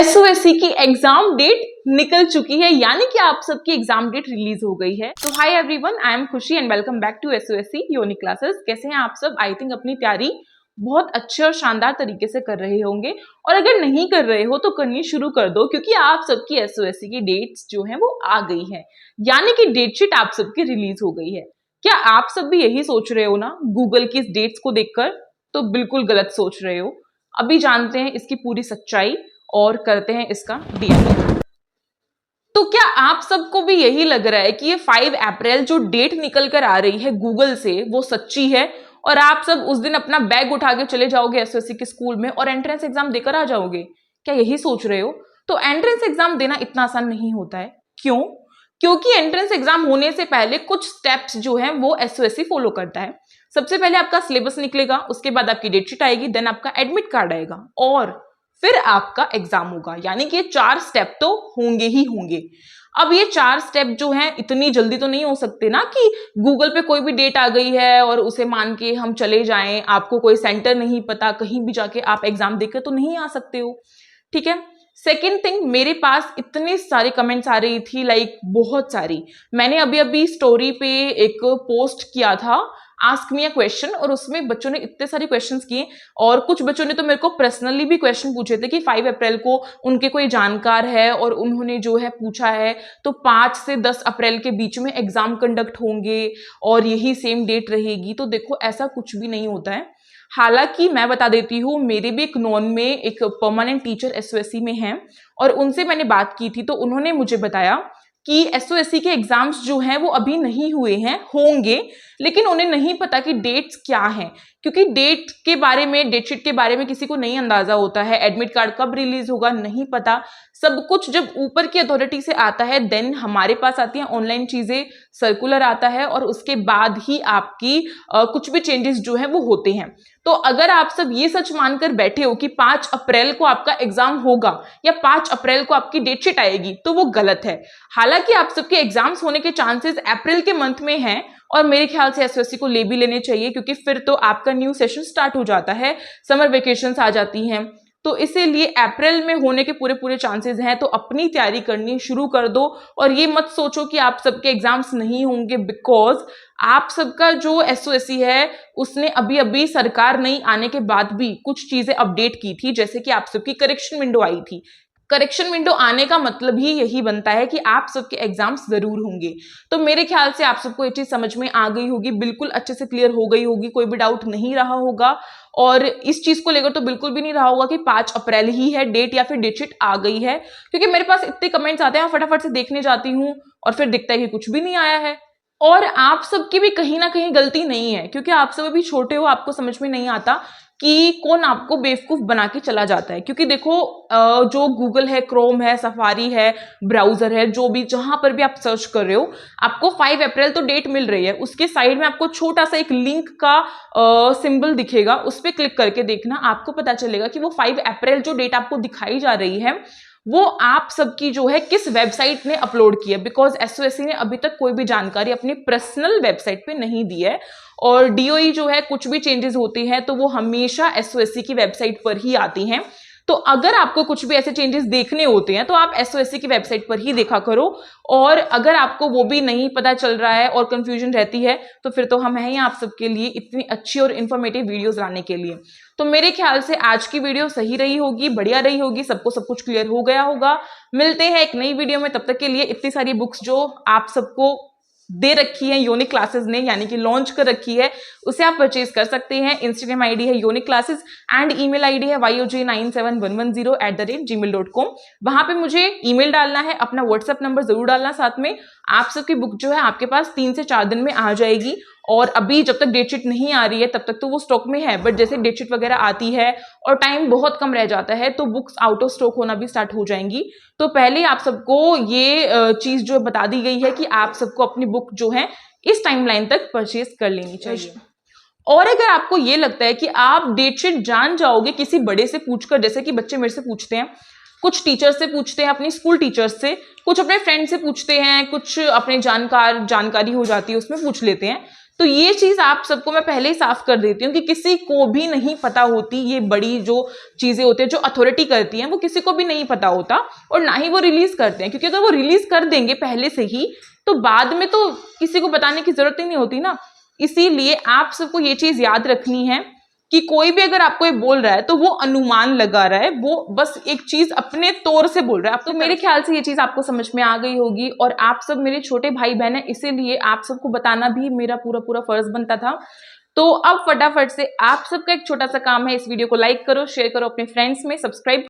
SOSC की exam date निकल चुकी है, यानी कि आप सबकी एग्जाम डेट रिलीज हो गई है। तो hi everyone, I am Khushi and welcome back to SOSC योनिक क्लासेस। कैसे हैं आप सब? आई थिंक अपनी तैयारी बहुत अच्छे और शानदार तरीके से कर रहे होंगे, और अगर नहीं कर रहे हो तो करनी शुरू कर दो, क्योंकि आप सबकी एसओएससी की डेट्स जो है वो आ गई है, यानी कि डेट शीट आप सबकी रिलीज हो गई है। क्या आप सब भी यही सोच रहे हो ना गूगल की इस डेट्स को देखकर? तो बिल्कुल गलत सोच रहे हो। अभी जानते हैं इसकी पूरी सच्चाई और करते हैं इसका डीएनए। तो क्या आप सबको भी यही लग रहा है कि ये 5 अप्रैल जो डेट निकल कर आ रही है गूगल से वो सच्ची है, और आप सब उस दिन अपना बैग उठा के चले जाओगे एसओएससी के स्कूल में और एंट्रेंस एग्जाम देकर आ जाओगे? क्या यही सोच रहे हो? तो एंट्रेंस एग्जाम देना इतना आसान नहीं होता है। क्यों? क्योंकि एंट्रेंस एग्जाम होने से पहले कुछ स्टेप्स जो हैं वो एसओएससी फॉलो करता है। सबसे पहले आपका सिलेबस निकलेगा, उसके बाद आपकी डेट शीट आएगी, देन आपका एडमिट कार्ड आएगा और फिर आपका एग्जाम होगा। यानी कि ये 4 स्टेप तो होंगे ही होंगे। अब ये 4 स्टेप जो हैं इतनी जल्दी तो नहीं हो सकते ना कि गूगल पे कोई भी डेट आ गई है और उसे मान के हम चले जाएं, आपको कोई सेंटर नहीं पता, कहीं भी जाके आप एग्जाम देकर तो नहीं आ सकते हो। ठीक है। सेकेंड थिंग, मेरे पास इतने सारे कमेंट्स आ रही थी, लाइक बहुत सारी। मैंने अभी अभी स्टोरी पे एक पोस्ट किया था, आस्क मी अ क्वेश्चन, और उसमें बच्चों ने इतने सारे क्वेश्चंस किए, और कुछ बच्चों ने तो मेरे को पर्सनली भी क्वेश्चन पूछे थे कि 5 अप्रैल को उनके कोई जानकार है और उन्होंने जो है पूछा है तो 5 से 10 अप्रैल के बीच में एग्जाम कंडक्ट होंगे और यही सेम डेट रहेगी। तो देखो, ऐसा कुछ भी नहीं होता है। हालांकि मैं बता देती हूँ, मेरे भी एक नॉन में एक परमानेंट टीचर एसओएससी में हैं, और उनसे मैंने बात की थी तो उन्होंने मुझे बताया कि एसओएससी के एग्जाम्स जो हैं वो अभी नहीं हुए हैं, होंगे, लेकिन उन्हें नहीं पता कि डेट्स क्या हैं, क्योंकि डेट के बारे में, डेट शीट के बारे में किसी को नहीं अंदाजा होता है। एडमिट कार्ड कब रिलीज होगा नहीं पता। सब कुछ जब ऊपर की अथॉरिटी से आता है देन हमारे पास आती हैं ऑनलाइन चीजें, सर्कुलर आता है, और उसके बाद ही आपकी कुछ भी चेंजेस जो है वो होते हैं। तो अगर आप सब ये सच मानकर बैठे हो कि 5 अप्रैल को आपका एग्जाम होगा या 5 अप्रैल को आपकी डेट शीट आएगी, तो वो गलत है। हालांकि आप सबके एग्जाम्स होने के चांसेस अप्रैल के मंथ में हैं, और मेरे ख्याल से एसओएससी को ले भी लेने चाहिए, क्योंकि फिर तो आपका न्यू सेशन स्टार्ट हो जाता है, समर वेकेशंस आ जाती हैं, तो इसीलिए अप्रैल में होने के पूरे पूरे चांसेस हैं। तो अपनी तैयारी करनी शुरू कर दो, और ये मत सोचो कि आप सबके एग्जाम्स नहीं होंगे, बिकॉज आप सबका जो एसओएससी है उसने अभी अभी सरकार नई आने के बाद भी कुछ चीजें अपडेट की थी, जैसे कि आप सबकी करेक्शन विंडो आई थी। करेक्शन विंडो आने का मतलब ही यही बनता है कि आप सबके एग्जाम्स जरूर होंगे। तो मेरे ख्याल से आप सबको ये चीज समझ में आ गई होगी, बिल्कुल अच्छे से क्लियर हो गई होगी, कोई भी डाउट नहीं रहा होगा, और इस चीज को लेकर तो बिल्कुल भी नहीं रहा होगा कि 5 अप्रैल ही है डेट या फिर डेट शीट आ गई है, क्योंकि मेरे पास इतने कमेंट्स आते हैं, फटाफट से देखने जाती हूँ और फिर दिखता है कि कुछ भी नहीं आया है। और आप सबकी भी कहीं ना कहीं गलती नहीं है, क्योंकि आप सब अभी छोटे हो, आपको समझ में नहीं आता कि कौन आपको बेवकूफ बना के चला जाता है। क्योंकि देखो, जो गूगल है, क्रोम है, सफारी है, ब्राउजर है, जो भी जहां पर भी आप सर्च कर रहे हो, आपको 5 अप्रैल तो डेट मिल रही है, उसके साइड में आपको छोटा सा एक लिंक का सिंबल दिखेगा, उस पर क्लिक करके देखना, आपको पता चलेगा कि वो 5 अप्रैल जो डेट आपको दिखाई जा रही है वो आप सबकी जो है किस वेबसाइट ने अपलोड की है, बिकॉज एसओएससी ने अभी तक कोई भी जानकारी अपनी पर्सनल वेबसाइट पे नहीं दी है, और डीओई जो है कुछ भी चेंजेस होते हैं तो वो हमेशा एसओएससी की वेबसाइट पर ही आती हैं। तो अगर आपको कुछ भी ऐसे चेंजेस देखने होते हैं तो आप एसओएससी की वेबसाइट पर ही देखा करो, और अगर आपको वो भी नहीं पता चल रहा है और कंफ्यूजन रहती है तो फिर तो हम हैं ही आप सबके लिए इतनी अच्छी और इन्फॉर्मेटिव वीडियोस लाने के लिए। तो मेरे ख्याल से आज की वीडियो सही रही होगी, बढ़िया रही होगी, सबको सब कुछ क्लियर हो गया होगा। मिलते हैं एक नई वीडियो में, तब तक के लिए इतनी सारी बुक्स जो आप सबको दे रखी है योनिक क्लासेस ने, यानी कि लॉन्च कर रखी है, उसे आप परचेज कर सकते हैं। इंस्टाग्राम आईडी है unique classes and email ID है yoj97110@gmail.com। वहां पे मुझे ईमेल डालना है, अपना व्हाट्सएप नंबर जरूर डालना साथ में। आप सबकी बुक जो है आपके पास 3 से 4 दिन में आ जाएगी, और अभी जब तक डेट शीट नहीं आ रही है तब तक तो वो स्टॉक में है, बट जैसे डेट शीट वगैरह आती है और टाइम बहुत कम रह जाता है तो बुक्स आउट ऑफ स्टॉक होना भी स्टार्ट हो जाएंगी। तो पहले आप सबको ये चीज जो बता दी गई है कि आप सबको अपनी बुक जो है इस टाइमलाइन तक परचेज कर लेनी चाहिए। और अगर आपको ये लगता है कि आप डेट शीट जान जाओगे किसी बड़े से पूछकर, जैसे कि बच्चे मेरे से पूछते हैं, कुछ टीचर से पूछते हैं, अपनी स्कूल टीचर्स से, कुछ अपने फ्रेंड से पूछते हैं, कुछ अपने जानकारी हो जाती है उसमें पूछ लेते हैं, तो ये चीज आप सबको मैं पहले ही साफ कर देती हूँ कि किसी को भी नहीं पता होती ये बड़ी जो चीजें होती है जो अथॉरिटी करती है, वो किसी को भी नहीं पता होता और ना ही वो रिलीज करते हैं, क्योंकि अगर वो रिलीज कर देंगे पहले से ही तो बाद में तो किसी को बताने की जरूरत ही नहीं होती ना। इसीलिए आप सबको ये चीज याद रखनी है कि कोई भी अगर आपको ये बोल रहा है तो वो अनुमान लगा रहा है, वो बस एक चीज अपने तौर से बोल रहा है। तो मेरे ख्याल से ये चीज आपको समझ में आ गई होगी और आप सब मेरे छोटे भाई बहन है, इसीलिए आप सबको बताना भी मेरा पूरा पूरा फर्ज बनता था। तो अब फटाफट से आप सबका एक छोटा सा काम है, इस वीडियो को लाइक करो, शेयर करो अपने फ्रेंड्स में, सब्सक्राइब